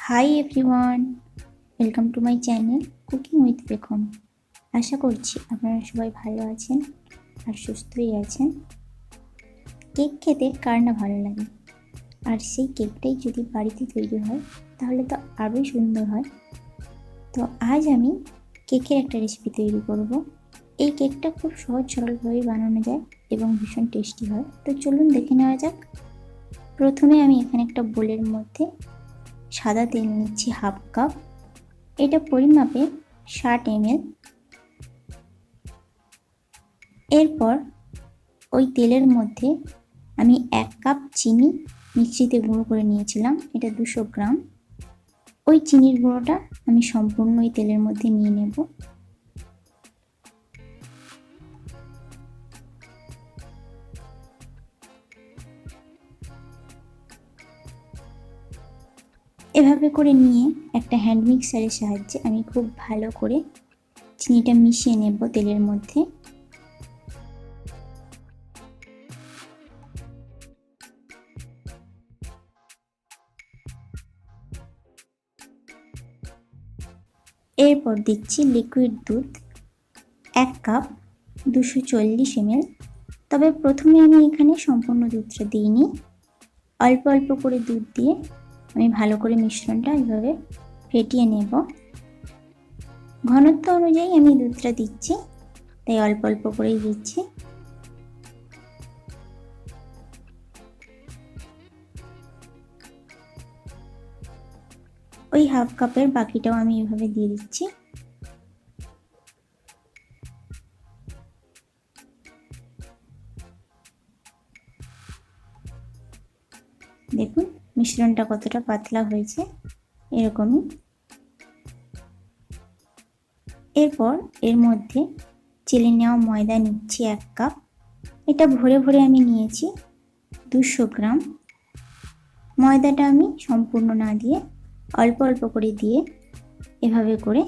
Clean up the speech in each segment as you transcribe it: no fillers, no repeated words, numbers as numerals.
Hi everyone, welcome to my channel cooking with পেখম। আশা করছি আপনারা সবাই ভালো আছেন আর সুস্থই আছেন। কেক খেতে কার না ভালো লাগে, আর সেই কেকটাই যদি বাড়িতে তৈরি হয় তাহলে তো আরোই সুন্দর হয়। তো আজ আমি কেকের একটা রেসিপি তৈরি করব। এই কেকটা খুব সহজ সরলভাবে বানানো যায় এবং ভীষণ টেস্টি হয়। তো চলুন দেখে নেওয়া যাক। প্রথমে আমি এখানে একটা বোলের মধ্যে সাদা তেল নিচ্ছি হাফ কাপ। এটা পরিমাপে 60 ml। এরপর ওই তেলের মধ্যে আমি 1 কাপ চিনি মিক্সিতে গুঁড়ো করে নিয়েছিলাম, এটা 200 গ্রাম। ওই চিনির গুঁড়োটা আমি সম্পূর্ণ ওই তেলের মধ্যে নিয়ে নেব। এভাবে করে নিয়ে একটা হ্যান্ড মিক্সারের সাহায্যে আমি খুব ভালো করে চিনিটা মিশিয়ে নেব তেলের মধ্যে। এরপর দিচ্ছি লিকুইড দুধ 1 কাপ 240 ml। তবে প্রথমে আমি এখানে সম্পূর্ণ দুধটা দিইনি, অল্প অল্প করে দুধ দিয়ে আমি ভালো করে মিশ্রণটা এইভাবে ফেটিয়ে নেব। ঘনত্ব অনুযায়ী আমি দুধটা দিচ্ছি, তাই অল্প অল্প করেই দিচ্ছি। ওই হাফ কাপের বাকিটাও আমি এভাবে দিয়ে দিচ্ছি। দেখুন মিশ্রণটা কতটা পাতলা হয়েছে, এরকমই। এরপর এর মধ্যে চেলে নেওয়া ময়দা নিচ্ছি 1 কাপ। এটা ভরে ভরে আমি নিয়েছি 200 গ্রাম। ময়দাটা আমি সম্পূর্ণ না দিয়ে অল্প অল্প করে দিয়ে এভাবে করে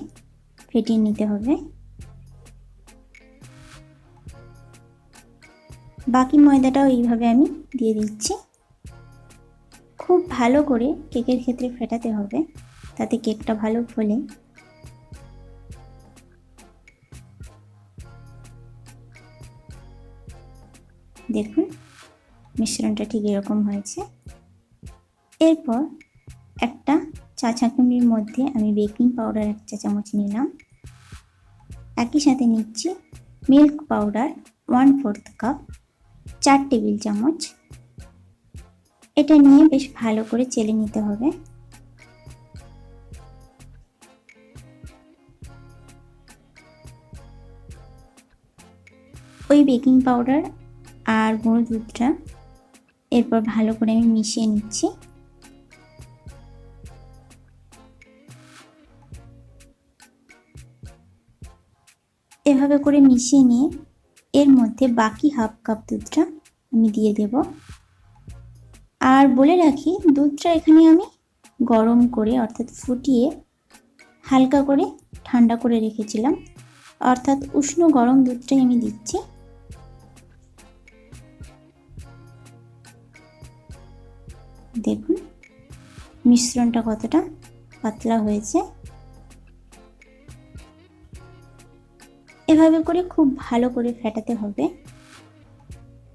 ফেটিয়ে নিতে হবে। বাকি ময়দাটাও এইভাবে আমি দিয়ে দিচ্ছি। খুব ভালো করে কেকের ক্ষেত্রে ফেটাতে হবে, তাতে কেকটা ভালো ফোলে। দেখুন মিশ্রণটা ঠিক এরকম হয়েছে। এরপর একটা চা চামচের মধ্যে আমি বেকিং পাউডার 1 চা চামচ নিলাম। একই সাথে নিচ্ছি মিল্ক পাউডার 1/4 কাপ, 4 টেবিল চামচ। এটা নিয়ে বেশ ভালো করে চেলে নিতে হবে। ওই বেকিং পাউডার আর গুঁড়ো দুধটা এরপর ভালো করে আমি মিশিয়ে নিচ্ছি। এভাবে করে মিশিয়ে নিয়ে এর মধ্যে বাকি হাফ কাপ দুধটা আমি দিয়ে দেব। আর বলে রাখি, দুধটা এখানে আমি গরম করে অর্থাৎ ফুটিয়ে হালকা করে ঠান্ডা করে রেখেছিলাম, অর্থাৎ উষ্ণ গরম দুধটাই আমি দিচ্ছি। দেখুন মিশ্রণটা কতটা পাতলা হয়েছে। এভাবে করে খুব ভালো করে ফেটাতে হবে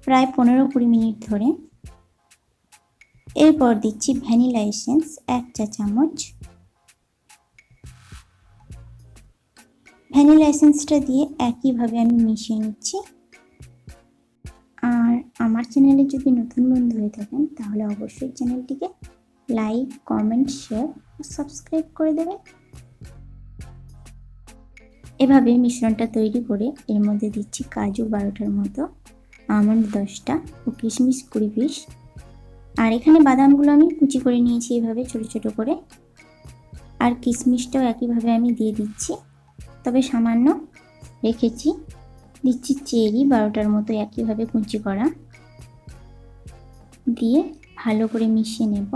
প্রায় 15-20 মিনিট ধরে। এরপর দিচ্ছি ভ্যানিলা এসেন্স 1 চা চামচ। ভ্যানিলা এসেন্সটা দিয়ে একইভাবে আমি মিশিয়ে নিচ্ছি। আর আমার চ্যানেলে যদি নতুন বন্ধু হয়ে থাকেন তাহলে অবশ্যই চ্যানেলটিকে লাইক, কমেন্ট, শেয়ার ও সাবস্ক্রাইব করে দেবেন। এভাবে মিশ্রণটা তৈরি করে এর মধ্যে দিচ্ছি কাজু 12টার মতো, আমন্ড 10টা ও কিশমিশ 20 পিস। আর এখানে বাদামগুলো আমি কুচি করে নিয়েছি এভাবে ছোট ছোট করে। আর কিশমিশটাও একইভাবে আমি দিয়ে দিচ্ছি, তবে সামান্য রেখেছি। দিচ্ছি চেরি 12টার মতো একইভাবে কুচি করা, দিয়ে ভালো করে মিশিয়ে নেব।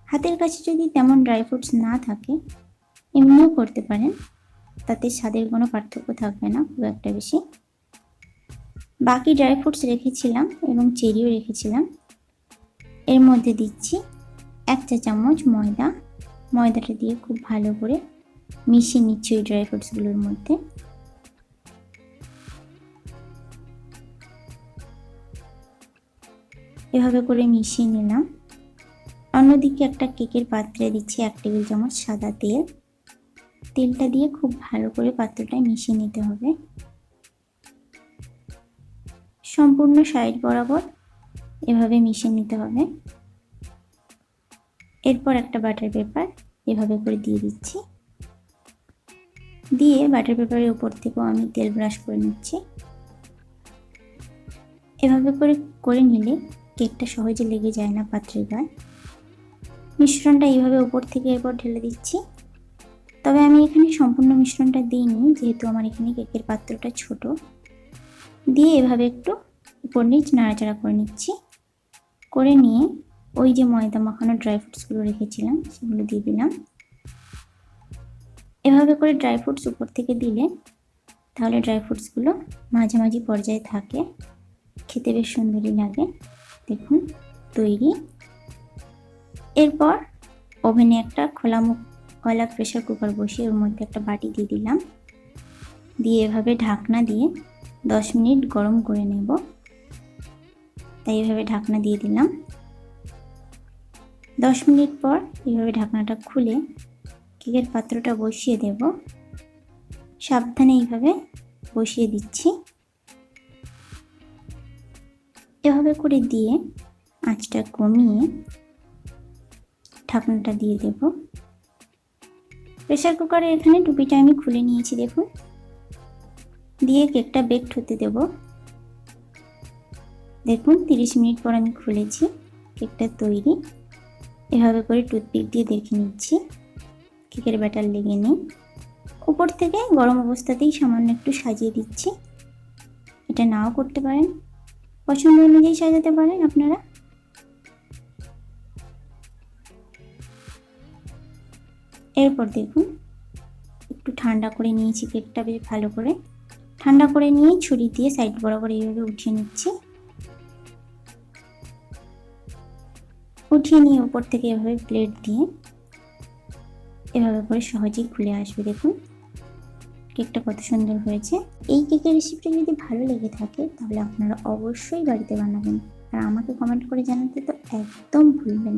হাতের কাছে যদি তেমন ড্রাই ফ্রুটস না থাকে এমনিও করতে পারেন, তাতে স্বাদের কোনো পার্থক্য থাকবে না খুব একটা বেশি। বাকি ড্রাই ফ্রুটস রেখেছিলাম এবং চেরিও রেখেছিলাম। এর মধ্যে দিচ্ছি 1 চা চামচ ময়দা। ময়দাটা দিয়ে খুব ভালো করে মিশিয়ে নিচ্ছি ওই ড্রাই ফ্রুটসগুলোর মধ্যে। এভাবে করে মিশিয়ে নিলাম। অন্যদিকে একটা কেকের পাত্রে দিচ্ছি 1 টেবিল চামচ সাদা তেল। তেলটা দিয়ে খুব ভালো করে পাত্রটায় মিশিয়ে নিতে হবে, সম্পূর্ণ সাইড বরাবর এভাবে মিশিয়ে নিতে হবে। এরপর একটা বাটার পেপার এভাবে করে দিয়ে দিচ্ছি। দিয়ে বাটার পেপারের উপর থেকেও আমি তেল ব্রাশ করে নিচ্ছি। এভাবে করে নিলে কেকটা সহজে লেগে যায় না পাত্রের গায়ে। মিশ্রণটা এইভাবে উপর থেকে এরপর ঢেলে দিচ্ছি। তবে আমি এখানে সম্পূর্ণ মিশ্রণটা দিইনি, যেহেতু আমার এখানে কেকের পাত্রটা ছোট। দিয়ে এভাবে একটু উপর নিচ নাড়াচাড়া করে নিচ্ছি। করে নিয়ে ওই যে ময়দা মাখানো ড্রাই ফ্রুটসগুলো রেখেছিলাম সেগুলো দিয়ে দিলাম। এভাবে করে ড্রাই ফ্রুটস উপর থেকে দিলে তাহলে ড্রাই ফ্রুটসগুলো মাঝামাঝি পর্যায়ে থাকে, খেতে বেশ সুন্দরই লাগে। দেখুন তৈরি। এরপর ওভেনে একটা খোলা প্রেসার কুকার বসিয়ে ওর মধ্যে একটা বাটি দিয়ে দিলাম। দিয়ে এভাবে ঢাকনা দিয়ে 10 মিনিট গরম করে নেব। তাই এভাবে ঢাকনা দিয়ে দিলাম। 10 মিনিট পর এইভাবে ঢাকনাটা খুলে কেকের পাত্রটা বসিয়ে দেব। সাবধানে এইভাবে বসিয়ে দিচ্ছি। এভাবে করে দিয়ে আঁচটা কমিয়ে ঢাকনাটা দিয়ে দেব। প্রেসার কুকারে এখানে টুপিটা আমি খুলে নিয়েছি দেখুন। দিয়ে কেকটা বেকড হতে দেব। দেখুন 30 মিনিট পর আমি খুলেছি, কেকটা তৈরি। এভাবে করে টুথপিক দিয়ে দেখে নিচ্ছি কেকের ব্যাটার লেগে নেই। উপর থেকে গরম অবস্থাতেই সামান্য একটু সাজিয়ে দিচ্ছি। এটা নাও করতে পারেন, পছন্দ অনুযায়ী সাজাতে পারেন আপনারা। এরপর দেখুন একটু ঠান্ডা করে নিয়েছি কেকটা বেশ ভালো করে। ঠান্ডা করে নিয়ে ছুরি দিয়ে সাইড বরাবর এইভাবে উঠিয়ে নিচ্ছি। উঠিয়ে নিয়ে উপর থেকে এভাবে প্লেট দিয়ে এভাবে করে সহজেই খুলে আসবে। দেখুন কেকটা কত সুন্দর হয়েছে। এই কেকের রেসিপিটা যদি ভালো লেগে থাকে তাহলে আপনারা অবশ্যই বাড়িতে বানাবেন, আর আমাকে কমেন্ট করে জানাতে তো একদম ভুলবেন না।